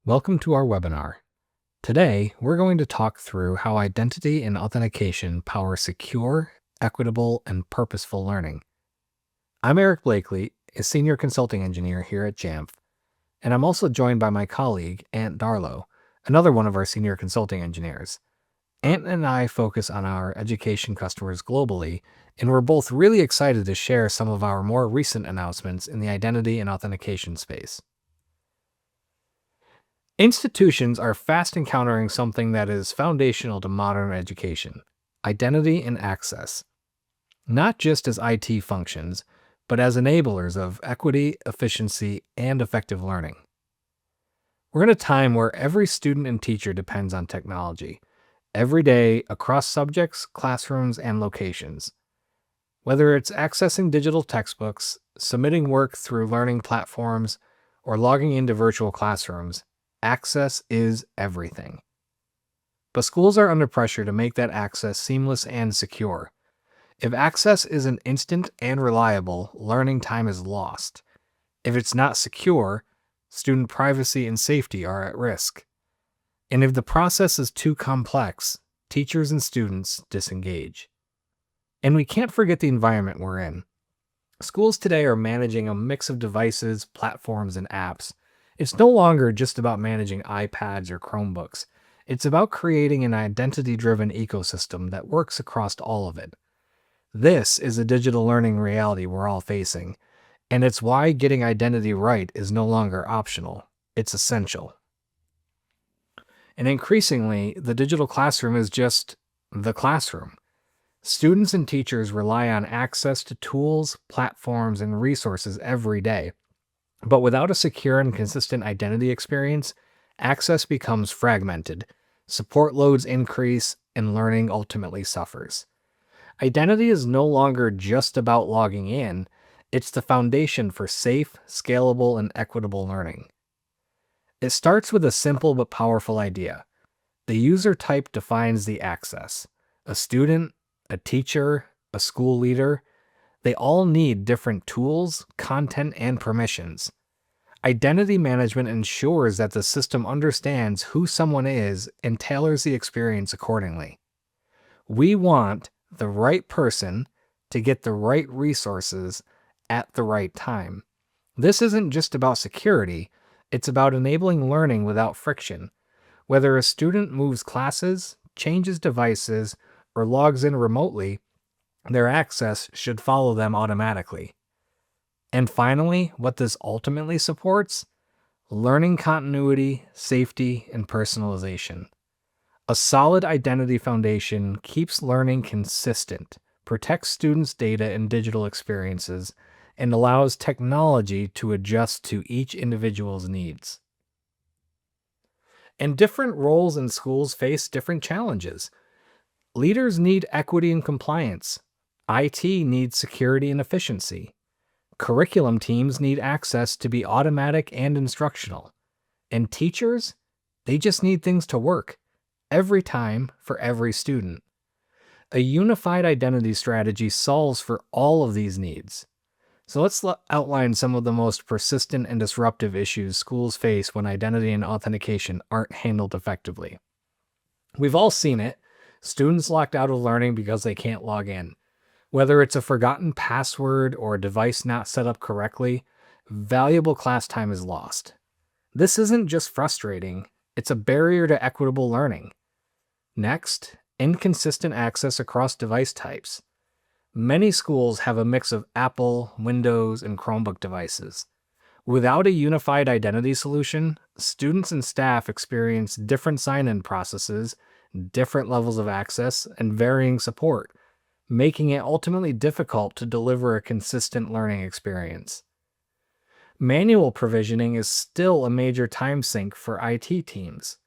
Welcome to our webinar. Today, we're going to talk through how identity and authentication power secure, equitable, and purposeful learning. I'm Eric Blakely, a senior consulting engineer here at Jamf, and I'm also joined by my colleague, Ant Darlow, another one of our senior consulting engineers. Ant and I focus on our education customers globally, and we're both really excited to share some of our more recent announcements in the identity and authentication space. Institutions are fast encountering something that is foundational to modern education: identity and access. Not just as IT functions, but as enablers of equity, efficiency, and effective learning. We're in a time where every student and teacher depends on technology, every day across subjects, classrooms, and locations. Whether it's accessing digital textbooks, submitting work through learning platforms, or logging into virtual classrooms, access is everything. But schools are under pressure to make that access seamless and secure. If access isn't instant and reliable, learning time is lost. If it's not secure, student privacy and safety are at risk. And if the process is too complex, teachers and students disengage. And we can't forget the environment we're in. Schools today are managing a mix of devices, platforms, and apps. It's no longer just about managing iPads or Chromebooks. It's about creating an identity-driven ecosystem that works across all of it. This is a digital learning reality we're all facing, and it's why getting identity right is no longer optional. It's essential. And increasingly, the digital classroom is just the classroom. Students and teachers rely on access to tools, platforms, and resources every day. But without a secure and consistent identity experience, access becomes fragmented, support loads increase, and learning ultimately suffers. Identity is no longer just about logging in, it's the foundation for safe, scalable, and equitable learning. It starts with a simple but powerful idea. The user type defines the access. A student, a teacher, a school leader, they all need different tools, content, and permissions. Identity management ensures that the system understands who someone is and tailors the experience accordingly. We want the right person to get the right resources at the right time. This isn't just about security, it's about enabling learning without friction. Whether a student moves classes, changes devices, or logs in remotely, their access should follow them automatically. And finally, what this ultimately supports: learning continuity, safety, and personalization. A solid identity foundation keeps learning consistent, protects students' data and digital experiences, and allows technology to adjust to each individual's needs. And different roles in schools face different challenges. Leaders need equity and compliance. IT needs security and efficiency. Curriculum teams need access to be automatic and instructional. And teachers, they just need things to work every time for every student. A unified identity strategy solves for all of these needs. So let's outline some of the most persistent and disruptive issues schools face when identity and authentication aren't handled effectively. We've all seen it: students locked out of learning because they can't log in. Whether it's a forgotten password or a device not set up correctly, valuable class time is lost. This isn't just frustrating, it's a barrier to equitable learning. Next, inconsistent access across device types. Many schools have a mix of Apple, Windows, and Chromebook devices. Without a unified identity solution, students and staff experience different sign-in processes, different levels of access, and varying support, making it ultimately difficult to deliver a consistent learning experience. Manual provisioning is still a major time sink for IT teams.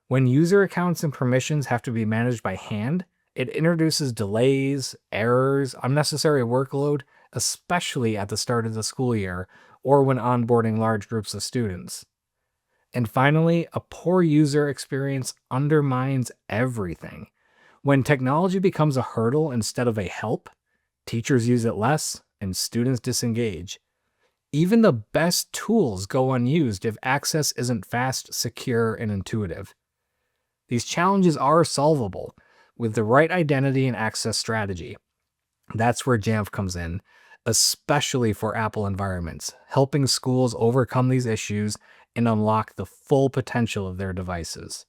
When user accounts and permissions have to be managed by hand, it introduces delays, errors, unnecessary workload, especially at the start of the school year or when onboarding large groups of students. And finally, a poor user experience undermines everything. When technology becomes a hurdle instead of a help, teachers use it less and students disengage. Even the best tools go unused if access isn't fast, secure, and intuitive. These challenges are solvable with the right identity and access strategy. That's where Jamf comes in, especially for Apple environments, helping schools overcome these issues and unlock the full potential of their devices.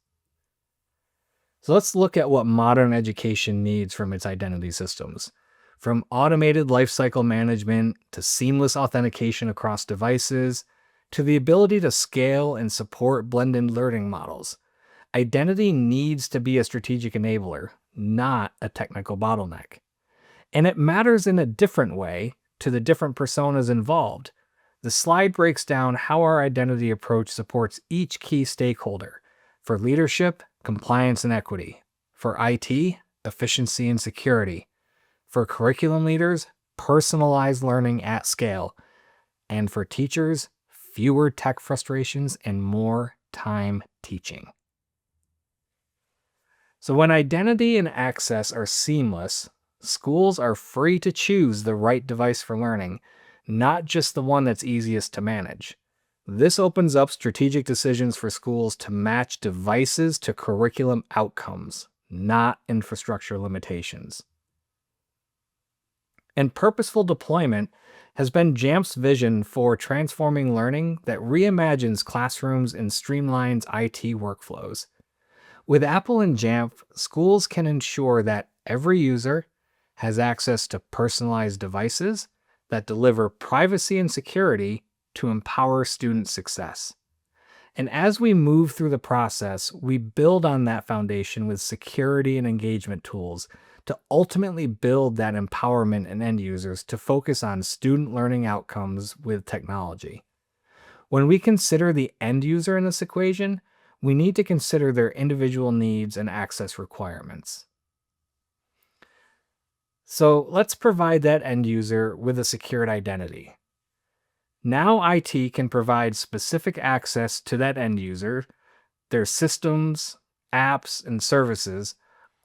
So let's look at what modern education needs from its identity systems. From automated lifecycle management to seamless authentication across devices, to the ability to scale and support blended learning models, identity needs to be a strategic enabler, not a technical bottleneck. And it matters in a different way to the different personas involved. The slide breaks down how our identity approach supports each key stakeholder. For leadership, compliance and equity. For IT, efficiency and security. For curriculum leaders, personalized learning at scale. And for teachers, fewer tech frustrations and more time teaching. So when identity and access are seamless, schools are free to choose the right device for learning, not just the one that's easiest to manage. This opens up strategic decisions for schools to match devices to curriculum outcomes, not infrastructure limitations. And purposeful deployment has been Jamf's vision for transforming learning that reimagines classrooms and streamlines IT workflows. With Apple and Jamf, schools can ensure that every user has access to personalized devices that deliver privacy and security to empower student success. And as we move through the process, we build on that foundation with security and engagement tools to ultimately build that empowerment in end users to focus on student learning outcomes with technology. When we consider the end user in this equation, we need to consider their individual needs and access requirements. So let's provide that end user with a secured identity. Now IT can provide specific access to that end user, their systems, apps, and services,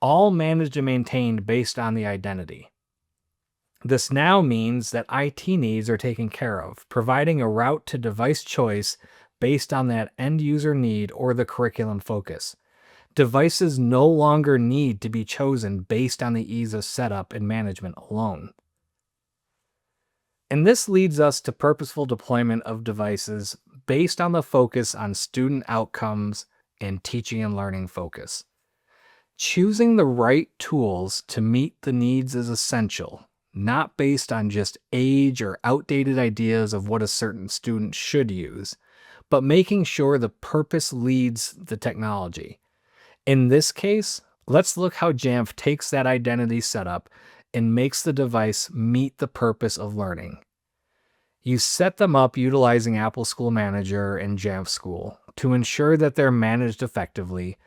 all managed and maintained based on the identity. This now means that IT needs are taken care of, providing a route to device choice based on that end user need or the curriculum focus. Devices no longer need to be chosen based on the ease of setup and management alone. And this leads us to purposeful deployment of devices based on the focus on student outcomes and teaching and learning focus. Choosing the right tools to meet the needs is essential, not based on just age or outdated ideas of what a certain student should use, but making sure the purpose leads the technology. In this case, let's look how Jamf takes that identity setup and makes the device meet the purpose of learning. You set them up utilizing Apple School Manager and Jamf School to ensure that they're managed effectively,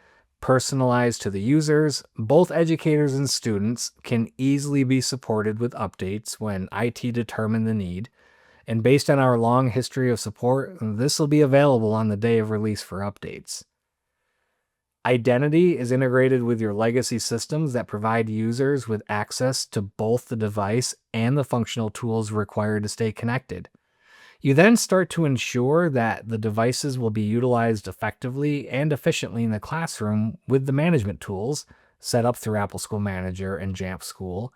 personalized to the users. Both educators and students can easily be supported with updates when IT determine the need, and based on our long history of support, this will be available on the day of release for updates. Identity is integrated with your legacy systems that provide users with access to both the device and the functional tools required to stay connected. You then start to ensure that the devices will be utilized effectively and efficiently in the classroom with the management tools set up through Apple School Manager and Jamf School,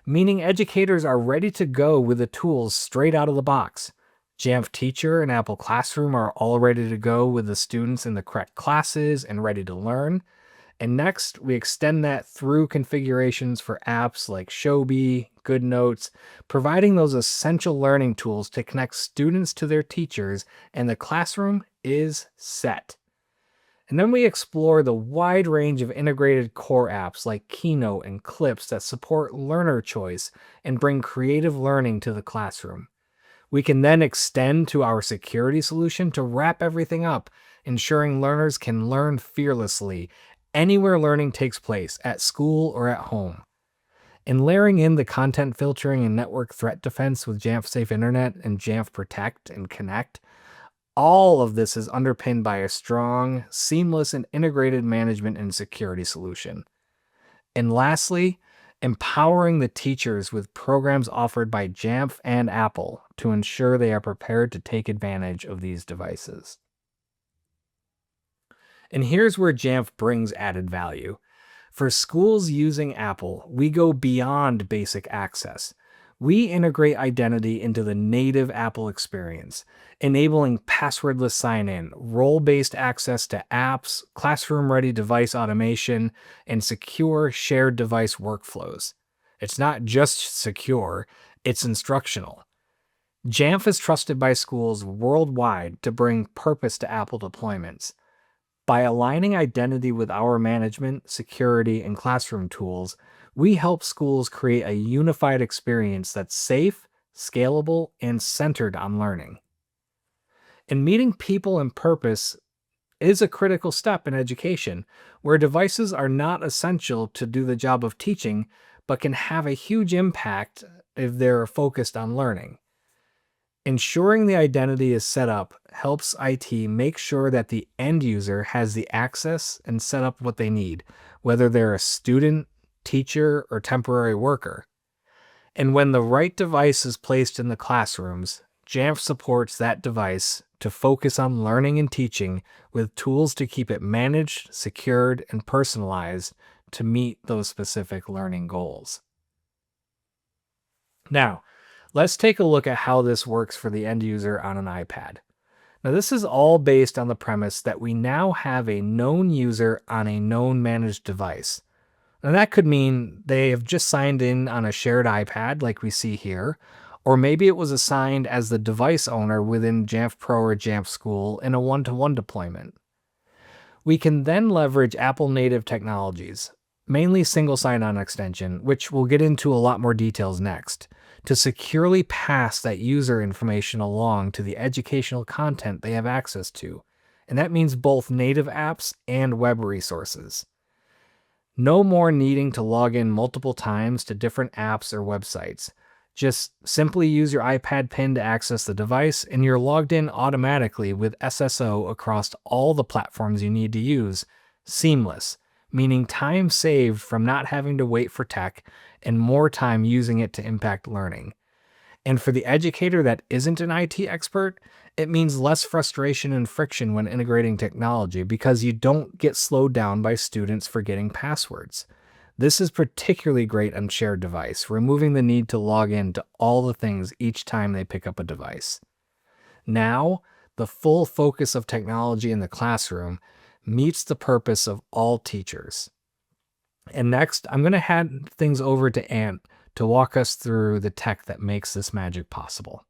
meaning educators are ready to go with the tools straight out of the box. Jamf Teacher and Apple Classroom are all ready to go with the students in the correct classes and ready to learn. And next, we extend that through configurations for apps like Shobi, GoodNotes, providing those essential learning tools to connect students to their teachers, and the classroom is set. And then we explore the wide range of integrated core apps like Keynote and Clips that support learner choice and bring creative learning to the classroom. We can then extend to our security solution to wrap everything up, ensuring learners can learn fearlessly anywhere learning takes place, at school or at home. And layering in the content filtering and network threat defense with Jamf Safe Internet and Jamf Protect and Connect, all of this is underpinned by a strong, seamless, and integrated management and security solution. And lastly, empowering the teachers with programs offered by Jamf and Apple to ensure they are prepared to take advantage of these devices. And here's where Jamf brings added value. For schools using Apple, we go beyond basic access. We integrate identity into the native Apple experience, enabling passwordless sign-in, role-based access to apps, classroom-ready device automation, and secure shared device workflows. It's not just secure, it's instructional. Jamf is trusted by schools worldwide to bring purpose to Apple deployments. By aligning identity with our management, security, and classroom tools, we help schools create a unified experience that's safe, scalable, and centered on learning. And meeting people and purpose is a critical step in education, where devices are not essential to do the job of teaching, but can have a huge impact if they're focused on learning. Ensuring the identity is set up helps IT make sure that the end user has the access and set up what they need, whether they're a student, teacher, or temporary worker. And when the right device is placed in the classrooms, Jamf supports that device to focus on learning and teaching with tools to keep it managed, secured, and personalized to meet those specific learning goals. Now, let's take a look at how this works for the end user on an iPad. Now, this is all based on the premise that we now have a known user on a known managed device. And that could mean they have just signed in on a shared iPad like we see here, or maybe it was assigned as the device owner within Jamf Pro or Jamf School in a one-to-one deployment. We can then leverage Apple native technologies, mainly single sign-on extension, which we'll get into a lot more details next, to securely pass that user information along to the educational content they have access to. And that means both native apps and web resources. No more needing to log in multiple times to different apps or websites. Just simply use your iPad PIN to access the device, and you're logged in automatically with SSO across all the platforms you need to use. Seamless, meaning time saved from not having to wait for tech and more time using it to impact learning. And for the educator that isn't an IT expert, it means less frustration and friction when integrating technology because you don't get slowed down by students forgetting passwords. This is particularly great on shared device, removing the need to log in to all the things each time they pick up a device. Now, the full focus of technology in the classroom meets the purpose of all teachers. And next, I'm going to hand things over to Ant to walk us through the tech that makes this magic possible.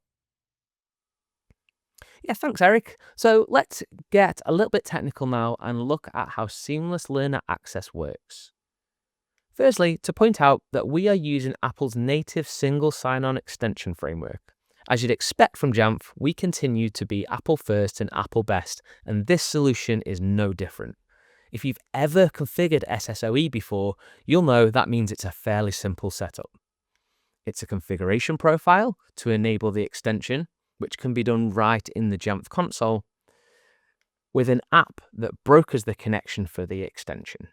Yeah, thanks, Eric. So let's get a little bit technical now and look at how seamless learner access works. Firstly, to point out that we are using Apple's native single sign-on extension framework. As you'd expect from Jamf, we continue to be Apple first and Apple best, and this solution is no different. If you've ever configured SSOE before, you'll know that means it's a fairly simple setup. It's a configuration profile to enable the extension, which can be done right in the Jamf console, with an app that brokers the connection for the extension.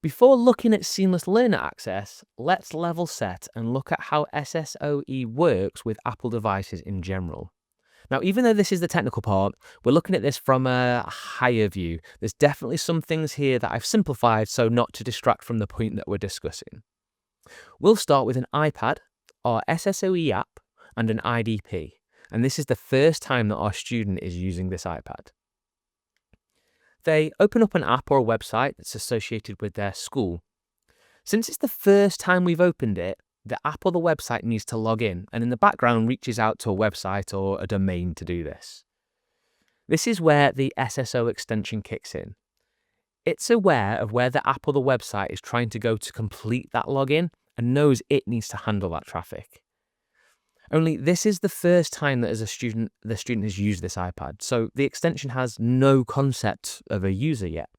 Before looking at seamless learner access, let's level set and look at how SSOE works with Apple devices in general. Now, even though this is the technical part, we're looking at this from a higher view. There's definitely some things here that I've simplified so not to distract from the point that we're discussing. We'll start with an iPad, our SSOE app, and an IDP. And this is the first time that our student is using this iPad. They open up an app or a website that's associated with their school. Since it's the first time we've opened it, the app or the website needs to log in, and in the background reaches out to a website or a domain to do this. This is where the SSO extension kicks in. It's aware of where the app or the website is trying to go to complete that login and knows it needs to handle that traffic. Only this is the first time that the student has used this iPad, so the extension has no concept of a user yet.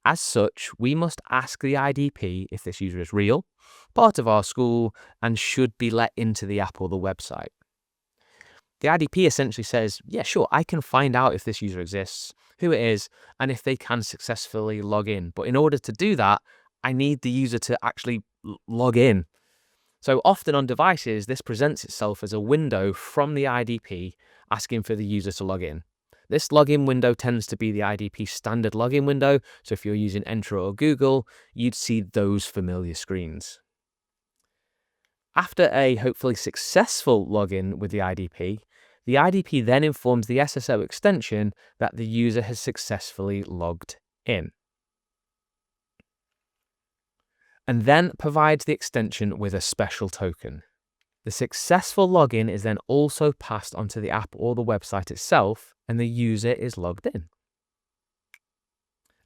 As such, we must ask the IDP if this user is real, part of our school, and should be let into the app or the website. The IDP essentially says, yeah, sure, I can find out if this user exists, who it is, and if they can successfully log in. But in order to do that, I need the user to actually log in. So often on devices, this presents itself as a window from the IDP asking for the user to log in. This login window tends to be the IDP standard login window. So if you're using Entra or Google, you'd see those familiar screens. After a hopefully successful login with the IDP then informs the SSO extension that the user has successfully logged in, and then provides the extension with a special token. The successful login is then also passed onto the app or the website itself, and the user is logged in.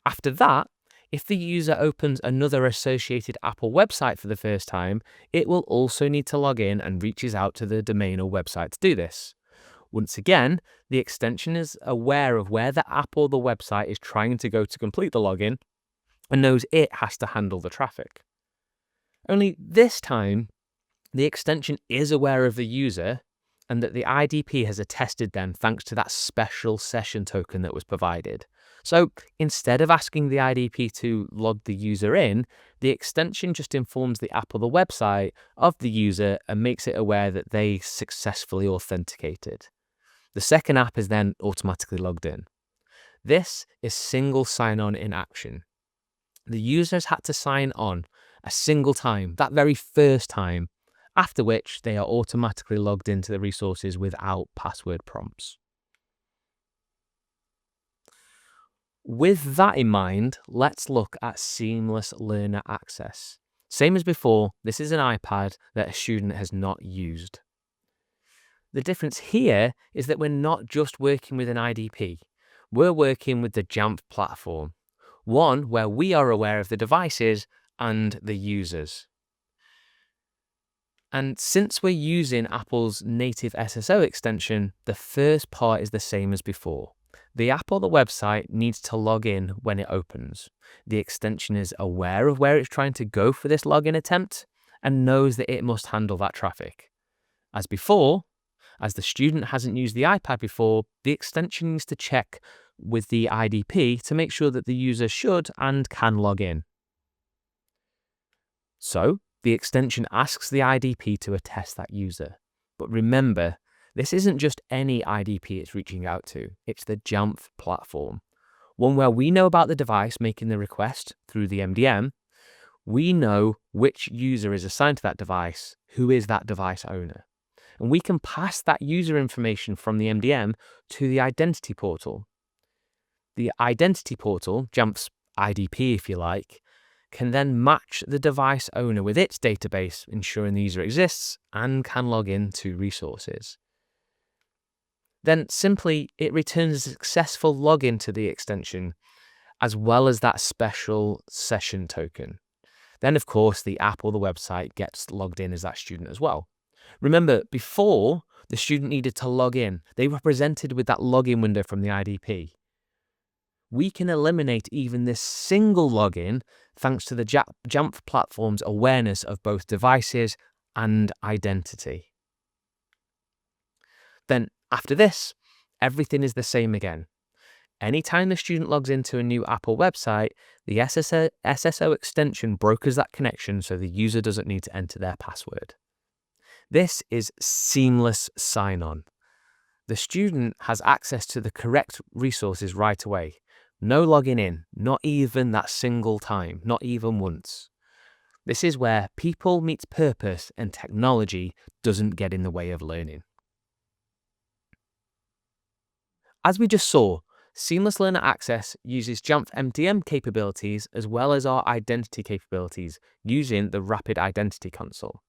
After that, if the user opens another associated app or website for the first time, it will also need to log in and reaches out to the domain or website to do this. Once again, the extension is aware of where the app or the website is trying to go to complete the login and knows it has to handle the traffic. Only this time, the extension is aware of the user and that the IDP has attested them thanks to that special session token that was provided. So instead of asking the IDP to log the user in, the extension just informs the app or the website of the user and makes it aware that they successfully authenticated. The second app is then automatically logged in. This is single sign-on in action. The users had to sign on a single time, that very first time, after which they are automatically logged into the resources without password prompts. With that in mind, let's look at seamless learner access. Same as before, this is an iPad that a student has not used. The difference here is that we're not just working with an IDP, we're working with the Jamf platform, one where we are aware of the devices and the users. And since we're using Apple's native SSO extension, the first part is the same as before. The app or the website needs to log in when it opens. The extension is aware of where it's trying to go for this login attempt and knows that it must handle that traffic. As before, as the student hasn't used the iPad before, the extension needs to check with the IDP to make sure that the user should and can log in. So, the extension asks the IDP to attest that user. But remember, this isn't just any IDP it's reaching out to, it's the Jamf platform, one where we know about the device making the request through the MDM, we know which user is assigned to that device, who is that device owner. And we can pass that user information from the MDM to the identity portal. The identity portal, Jamf's IDP if you like, can then match the device owner with its database, ensuring the user exists and can log in to resources. Then simply it returns a successful login to the extension, as well as that special session token. Then of course the app or the website gets logged in as that student as well. Remember, before the student needed to log in, they were presented with that login window from the IDP. We can eliminate even this single login thanks to the Jamf platform's awareness of both devices and identity. Then after this, everything is the same again. Anytime the student logs into a new app or website, the SSO extension brokers that connection so the user doesn't need to enter their password. This is seamless sign-on. The student has access to the correct resources right away. No logging in, not even that single time, not even once. This is where people meets purpose and technology doesn't get in the way of learning. As we just saw, Seamless Learner Access uses Jamf MDM capabilities as well as our identity capabilities using the Rapid Identity Console.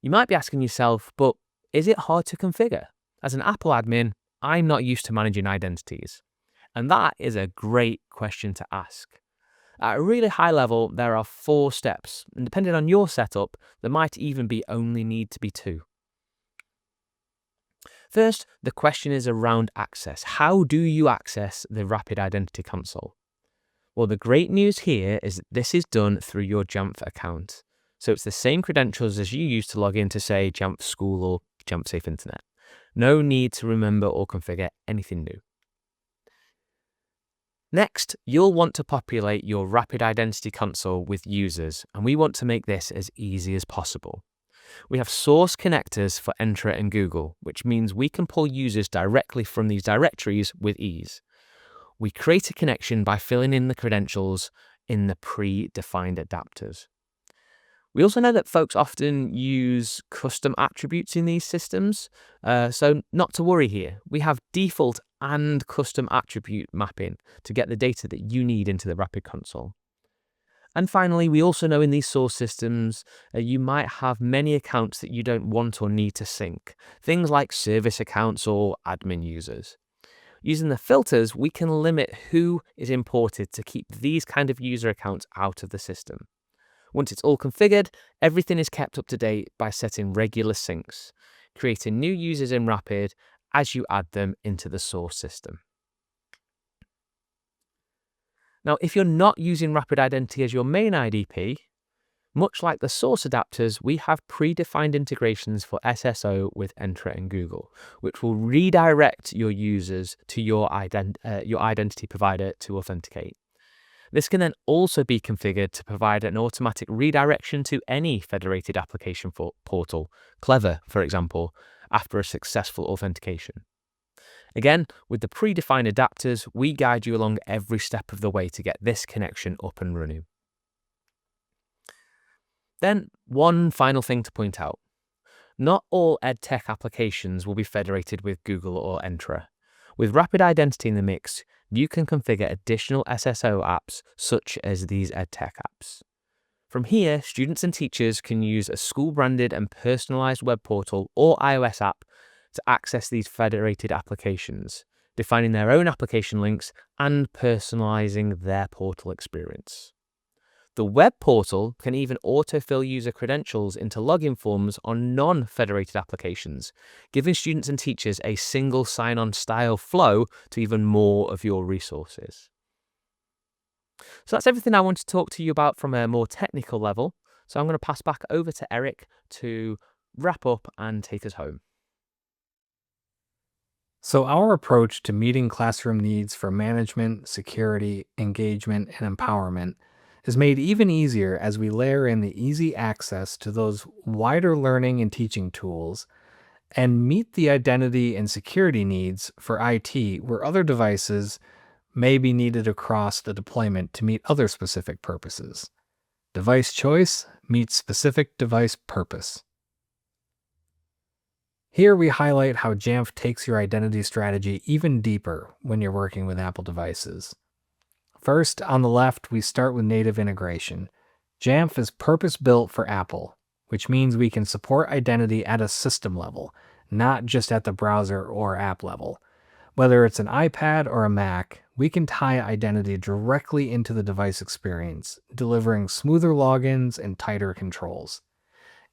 You might be asking yourself, but is it hard to configure? As an Apple admin, I'm not used to managing identities. And that is a great question to ask. At a really high level, there are 4 steps, and depending on your setup, there might even only need to be 2. First, the question is around access. How do you access the Rapid Identity Console? Well, the great news here is that this is done through your Jamf account. So it's the same credentials as you use to log into, say, Jamf School or Jamf Safe Internet. No need to remember or configure anything new. Next, you'll want to populate your Rapid Identity console with users, and we want to make this as easy as possible. We have source connectors for Entra and Google, which means we can pull users directly from these directories with ease. We create a connection by filling in the credentials in the pre-defined adapters. We also know that folks often use custom attributes in these systems, so not to worry here. We have default and custom attribute mapping to get the data that you need into the Rapid console. And finally, we also know in these source systems, you might have many accounts that you don't want or need to sync, things like service accounts or admin users. Using the filters, we can limit who is imported to keep these kind of user accounts out of the system. Once it's all configured, everything is kept up to date by setting regular syncs, creating new users in Rapid as you add them into the source system. Now, if you're not using Rapid Identity as your main IDP, much like the source adapters, we have predefined integrations for SSO with Entra and Google, which will redirect your users to your identity provider to authenticate. This can then also be configured to provide an automatic redirection to any federated application portal, Clever, for example, after a successful authentication. Again, with the predefined adapters, we guide you along every step of the way to get this connection up and running. Then, one final thing to point out. Not all EdTech applications will be federated with Google or Entra. With Rapid Identity in the mix, you can configure additional SSO apps such as these EdTech apps. From here, students and teachers can use a school-branded and personalized web portal or iOS app to access these federated applications, defining their own application links and personalizing their portal experience. The web portal can even autofill user credentials into login forms on non-federated applications, giving students and teachers a single sign-on style flow to even more of your resources. So that's everything I want to talk to you about from a more technical level. So I'm going to pass back over to Eric to wrap up and take us home. So our approach to meeting classroom needs for management, security, engagement, and empowerment is made even easier as we layer in the easy access to those wider learning and teaching tools and meet the identity and security needs for IT where other devices may be needed across the deployment to meet other specific purposes. Device choice meets specific device purpose. Here we highlight how Jamf takes your identity strategy even deeper when you're working with Apple devices. First, on the left, we start with native integration. Jamf is purpose-built for Apple, which means we can support identity at a system level, not just at the browser or app level. Whether it's an iPad or a Mac, we can tie identity directly into the device experience, delivering smoother logins and tighter controls.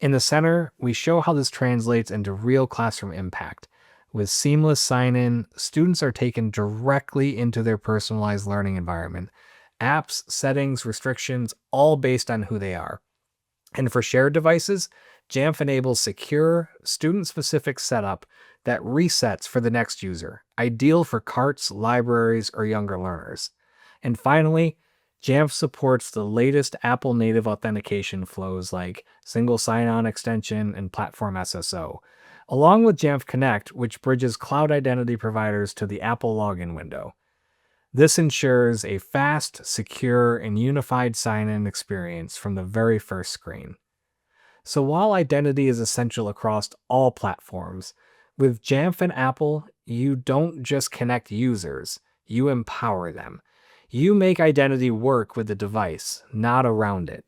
In the center, we show how this translates into real classroom impact. With seamless sign-in, students are taken directly into their personalized learning environment. Apps, settings, restrictions, all based on who they are. And for shared devices, Jamf enables secure, student-specific setup that resets for the next user, ideal for carts, libraries, or younger learners. And finally, Jamf supports the latest Apple native authentication flows like single sign-on extension and platform SSO, along with Jamf Connect, which bridges cloud identity providers to the Apple login window. This ensures a fast, secure, and unified sign-in experience from the very first screen. So while identity is essential across all platforms, with Jamf and Apple, you don't just connect users, you empower them. You make identity work with the device, not around it.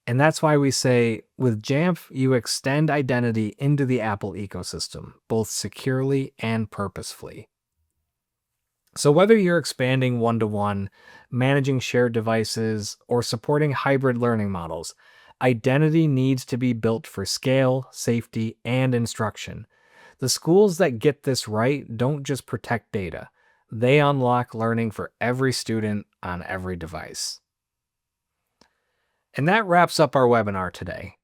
And that's why we say, with Jamf, you extend identity into the Apple ecosystem, both securely and purposefully. So whether you're expanding one-to-one, managing shared devices, or supporting hybrid learning models, identity needs to be built for scale, safety, and instruction. The schools that get this right don't just protect data. They unlock learning for every student on every device. And that wraps up our webinar today.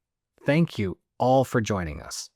Thank you all for joining us.